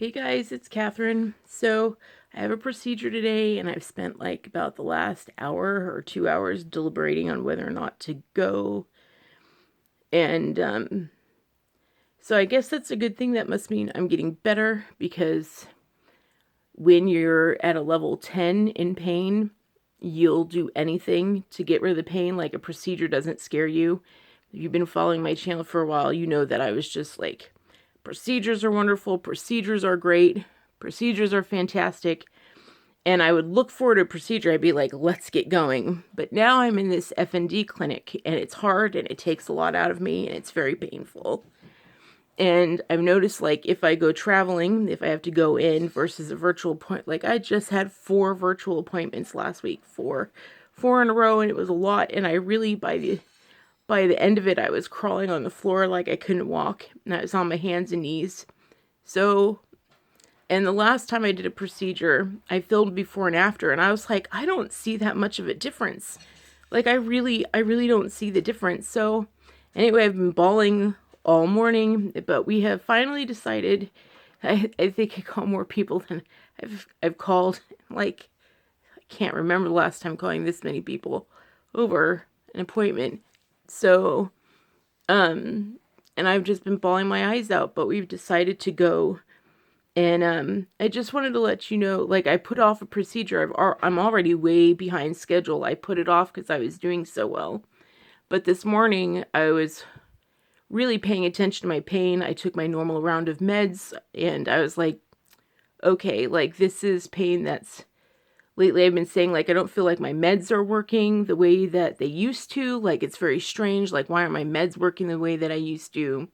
Hey guys, it's Catherine. So I have a procedure today, and I've spent like about the last hour or 2 hours deliberating on whether or not to go. And so I guess that's a good thing. That must mean I'm getting better, because when you're at a level 10 in pain, you'll do anything to get rid of the pain. Like, a procedure doesn't scare you. If you've been following my channel for a while, you know that I was just like, procedures are wonderful, procedures are great, procedures are fantastic. And I would look forward to a procedure. I'd be like, let's get going. But now I'm in this FND clinic, and it's hard, and it takes a lot out of me, and it's very painful. And I've noticed, like, if I go traveling, if I have to go in versus a virtual appointment, like, I just had 4 virtual appointments last week, four in a row, and it was a lot. And I really, by the end of it, I was crawling on the floor like I couldn't walk, and I was on my hands and knees. So, and the last time I did a procedure, I filmed before and after, and I was like, I don't see that much of a difference. Like, I really don't see the difference. So, anyway, I've been bawling all morning, but we have finally decided. I think I call more people than I've called. Like, I can't remember the last time calling this many people over an appointment. So, and I've just been bawling my eyes out, but we've decided to go. And I just wanted to let you know, like, I put off a procedure. I'm already way behind schedule. I put it off because I was doing so well. But this morning, I was really paying attention to my pain. I took my normal round of meds, and I was like, okay, like, this is pain that's... Lately, I've been saying, like, I don't feel like my meds are working the way that they used to. Like, it's very strange. Like, why aren't my meds working the way that I used to?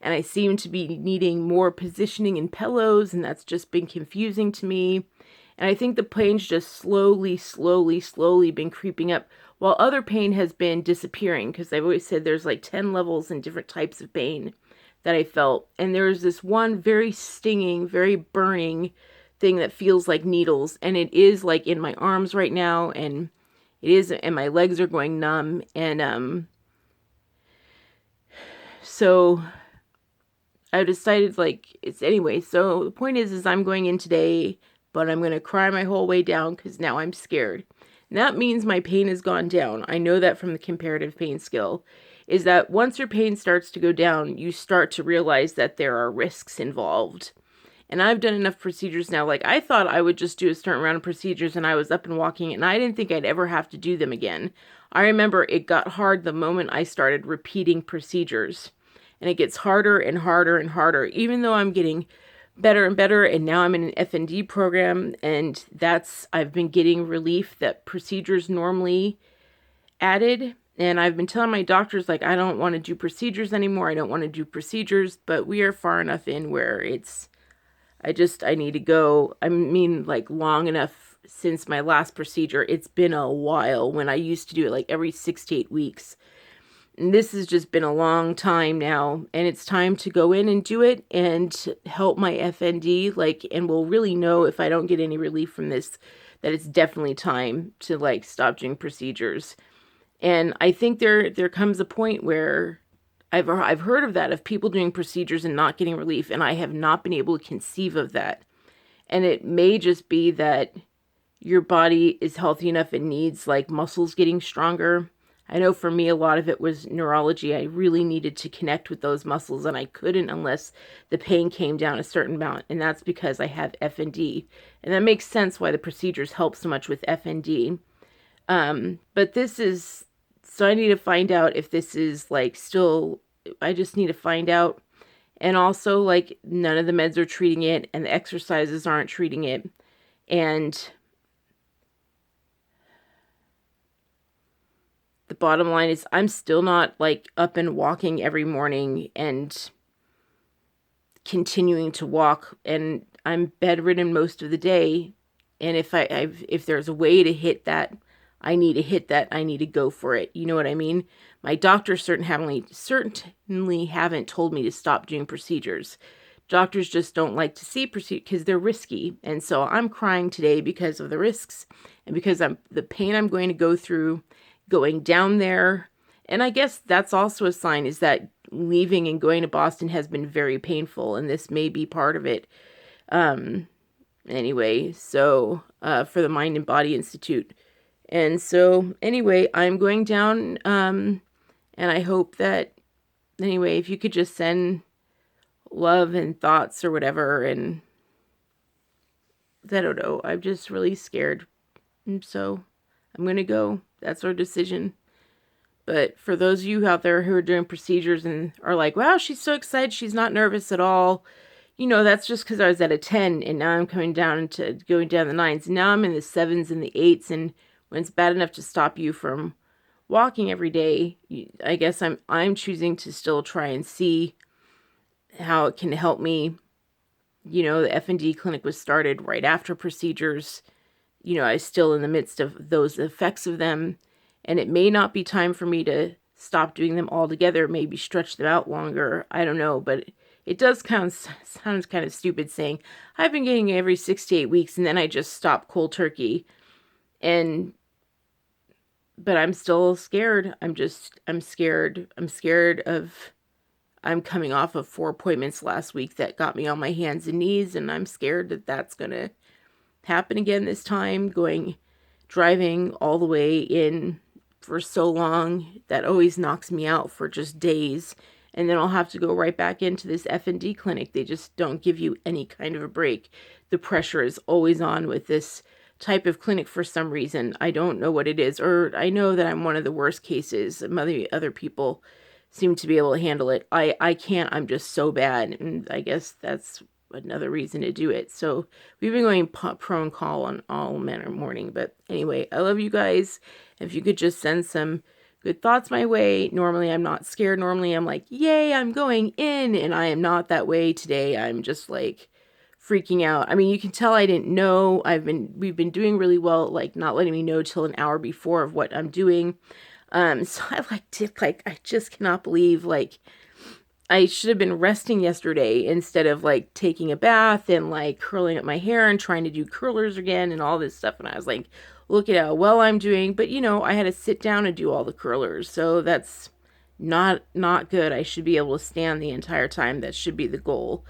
And I seem to be needing more positioning in pillows, and that's just been confusing to me. And I think the pain's just slowly been creeping up, while other pain has been disappearing, because I've always said there's like 10 levels and different types of pain that I felt. And there's this one very stinging, very burning thing that feels like needles, and it is like in my arms right now, and it is, and my legs are going numb. And so I decided, like, it's anyway. So the point is I'm going in today, but I'm going to cry my whole way down because now I'm scared. And that means my pain has gone down. I know that from the comparative pain scale, is that once your pain starts to go down, you start to realize that there are risks involved. And I've done enough procedures now. Like, I thought I would just do a certain round of procedures and I was up and walking, and I didn't think I'd ever have to do them again. I remember it got hard the moment I started repeating procedures. And it gets harder and harder and harder, even though I'm getting better and better. And now I'm in an FND program, and I've been getting relief that procedures normally added. And I've been telling my doctors, like, I don't want to do procedures anymore. I don't want to do procedures, but we are far enough in where I need to go. I mean, like, long enough since my last procedure. It's been a while, when I used to do it like every 6 to 8 weeks. And this has just been a long time now, and it's time to go in and do it and help my FND, like, and we'll really know if I don't get any relief from this, that it's definitely time to, like, stop doing procedures. And I think there comes a point where I've heard of that, of people doing procedures and not getting relief, and I have not been able to conceive of that. And it may just be that your body is healthy enough, it needs, like, muscles getting stronger. I know for me, a lot of it was neurology. I really needed to connect with those muscles, and I couldn't unless the pain came down a certain amount, and that's because I have FND. And that makes sense why the procedures help so much with FND. But this is... So I need to find out if this is, like, still... I just need to find out. And also, like, none of the meds are treating it, and the exercises aren't treating it. And the bottom line is I'm still not, like, up and walking every morning and continuing to walk, and I'm bedridden most of the day. And if there's a way to hit that, I need to hit that. I need to go for it. You know what I mean? My doctors certainly haven't told me to stop doing procedures. Doctors just don't like to see procedures because they're risky. And so I'm crying today because of the risks, and because the pain I'm going to go through going down there. And I guess that's also a sign, is that leaving and going to Boston has been very painful, and this may be part of it. Anyway, so for the Mind and Body Institute. And so anyway, I'm going down, and I hope that, anyway, if you could just send love and thoughts or whatever, and I don't know, I'm just really scared. And so I'm going to go. That's our decision. But for those of you out there who are doing procedures and are like, wow, she's so excited, she's not nervous at all. That's just because I was at a 10 and now I'm going down the 9s. Now I'm in the 7s and the 8s. And when it's bad enough to stop you from walking every day, I guess I'm choosing to still try and see how it can help me. The F&D clinic was started right after procedures. I was still in the midst of those effects of them. And it may not be time for me to stop doing them altogether, maybe stretch them out longer. I don't know, but it does sounds kind of stupid saying, I've been getting every 6 to 8 weeks and then I just stop cold turkey. But I'm still scared. I'm scared. I'm scared of, I'm coming off of 4 appointments last week that got me on my hands and knees, and I'm scared that that's going to happen again this time, driving all the way in for so long. That always knocks me out for just days. And then I'll have to go right back into this F&D clinic. They just don't give you any kind of a break. The pressure is always on with this type of clinic for some reason. I don't know what it is. Or I know that I'm one of the worst cases. Other people seem to be able to handle it. I can't. I'm just so bad. And I guess that's another reason to do it. So we've been going pro and call on all manner morning. But anyway, I love you guys. If you could just send some good thoughts my way. Normally I'm not scared. Normally I'm like, yay, I'm going in. And I am not that way today. I'm just like freaking out. I mean, you can tell I didn't know. We've been doing really well, like not letting me know till an hour before of what I'm doing. So I just cannot believe, I should have been resting yesterday instead of taking a bath and curling up my hair and trying to do curlers again and all this stuff. And I was like, look at how well I'm doing. But I had to sit down and do all the curlers. So that's not good. I should be able to stand the entire time. That should be the goal.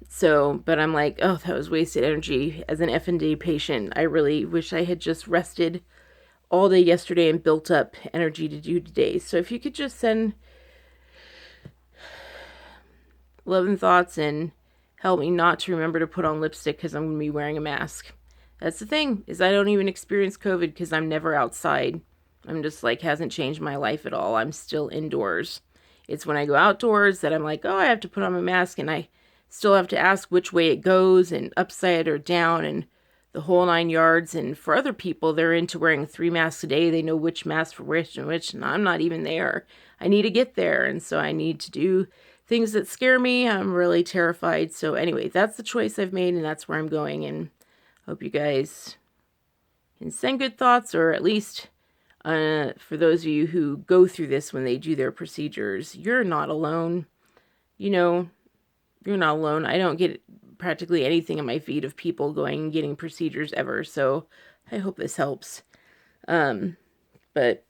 So, but I'm like, oh, that was wasted energy. As an F&D patient, I really wish I had just rested all day yesterday and built up energy to do today. So if you could just send love and thoughts and help me not to remember to put on lipstick because I'm going to be wearing a mask. That's the thing, is I don't even experience COVID because I'm never outside. I'm just hasn't changed my life at all. I'm still indoors. It's when I go outdoors that I'm like, oh, I have to put on my mask, and I still have to ask which way it goes and upside or down and the whole 9 yards. And for other people, they're into wearing 3 masks a day. They know which mask for which, and I'm not even there. I need to get there, and so I need to do things that scare me. I'm really terrified. So anyway, that's the choice I've made, and that's where I'm going. And hope you guys can send good thoughts, or at least for those of you who go through this when they do their procedures, you're not alone. You're not alone. I don't get practically anything in my feed of people going and getting procedures ever. So I hope this helps. But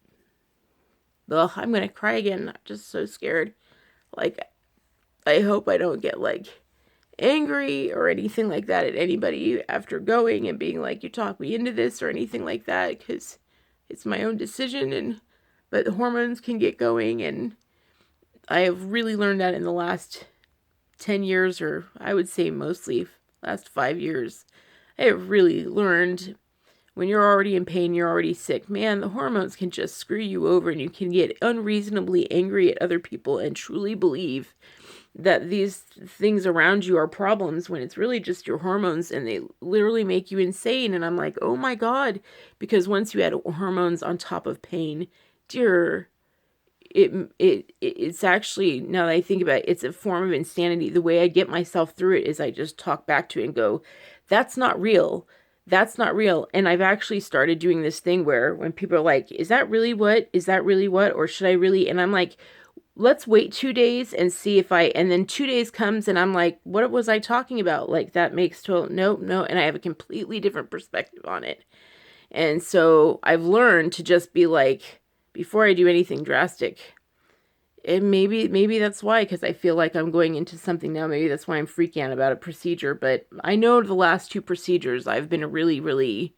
I'm going to cry again. I'm just so scared. I hope I don't get angry or anything like that at anybody after going and being like, you talked me into this or anything like that, because it's my own decision. But the hormones can get going, and I have really learned that in the last 10 years, or I would say mostly last 5 years. I have really learned when you're already in pain, you're already sick, man, the hormones can just screw you over, and you can get unreasonably angry at other people and truly believe that these things around you are problems when it's really just your hormones, and they literally make you insane. And I'm like, oh my God, because once you add hormones on top of pain, dear, it's actually, now that I think about it, it's a form of insanity. The way I get myself through it is I just talk back to it and go, that's not real. That's not real. And I've actually started doing this thing where when people are like, is that really what? Is that really what? Or should I really? And I'm like, let's wait 2 days and see if and then 2 days comes and I'm like, what was I talking about? That makes total, no. And I have a completely different perspective on it. And so I've learned to just be like, before I do anything drastic, And maybe that's why, because I feel like I'm going into something now. Maybe that's why I'm freaking out about a procedure. But I know the last two procedures, I've been really, really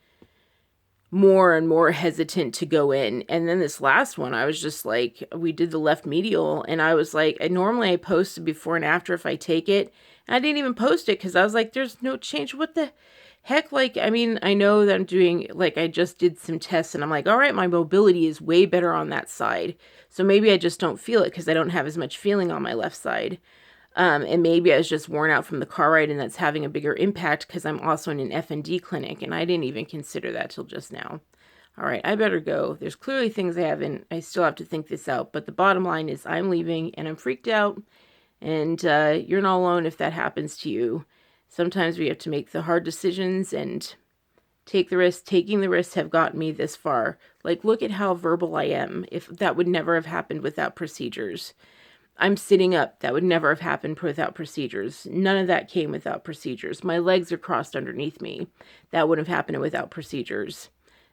more and more hesitant to go in. And then this last one, I was just like, we did the left medial, and I was like, normally I posted before and after if I take it. And I didn't even post it because I was like, there's no change. What the heck? Like, I mean, I know that I'm doing, like, I just did some tests and I'm like, all right, my mobility is way better on that side. So maybe I just don't feel it because I don't have as much feeling on my left side. And maybe I was just worn out from the car ride, and that's having a bigger impact because I'm also in an FND clinic, and I didn't even consider that till just now. All right, I better go. There's clearly things I still have to think this out, but the bottom line is I'm leaving, and I'm freaked out, and you're not alone if that happens to you. Sometimes we have to make the hard decisions and take the risk. Taking the risks have gotten me this far. Like, look at how verbal I am. If that would never have happened without procedures. I'm sitting up. That would never have happened without procedures. None of that came without procedures. My legs are crossed underneath me. That wouldn't have happened without procedures.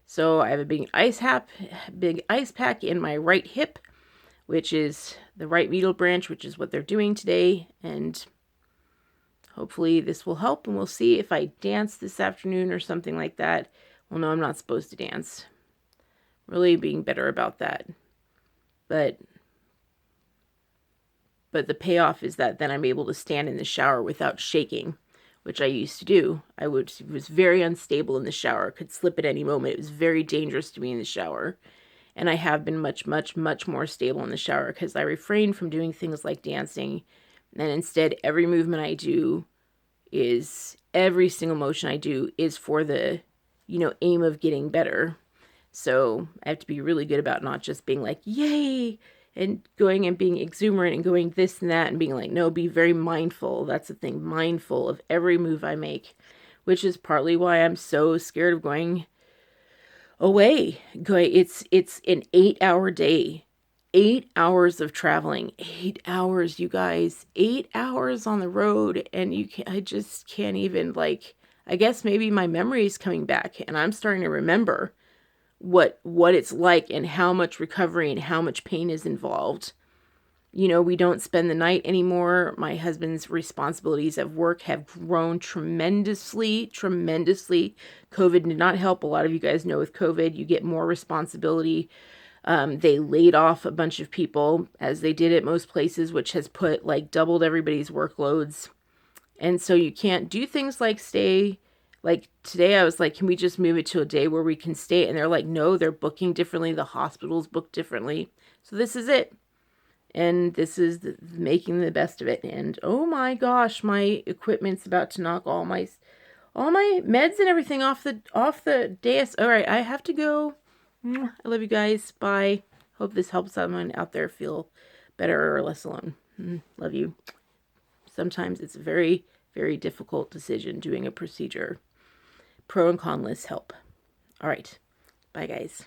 So I have a big ice pack in my right hip, which is the right medial branch, which is what they're doing today. And hopefully this will help. And we'll see if I dance this afternoon or something like that. Well, no, I'm not supposed to dance. Really being better about that. But the payoff is that then I'm able to stand in the shower without shaking, which I used to do. Was very unstable in the shower, could slip at any moment. It was very dangerous to be in the shower. And I have been much, much, much more stable in the shower because I refrained from doing things like dancing. And instead, every single motion I do is for the, aim of getting better. So I have to be really good about not just being like, yay, and going and being exuberant and going this and that and being like, no, be very mindful. That's the thing, mindful of every move I make, which is partly why I'm so scared of going away. It's an 8-hour day, 8 hours of traveling, 8 hours, you guys, 8 hours on the road. And I just can't even, like, I guess maybe my memory is coming back and I'm starting to remember what it's like and how much recovery and how much pain is involved. We don't spend the night anymore. My husband's responsibilities at work have grown tremendously. COVID did not help. A lot of you guys know with COVID, you get more responsibility. They laid off a bunch of people, as they did at most places, which has doubled everybody's workloads. And so you can't do things like stay. Like today I was like, can we just move it to a day where we can stay? And they're like, no, they're booking differently. The hospitals book differently. So this is it. And this is making the best of it. And oh my gosh, my equipment's about to knock all my meds and everything off the dais. All right, I have to go. I love you guys. Bye. Hope this helps someone out there feel better or less alone. Love you. Sometimes it's a very, very difficult decision doing a procedure. Pro and con lists help. All right. Bye, guys.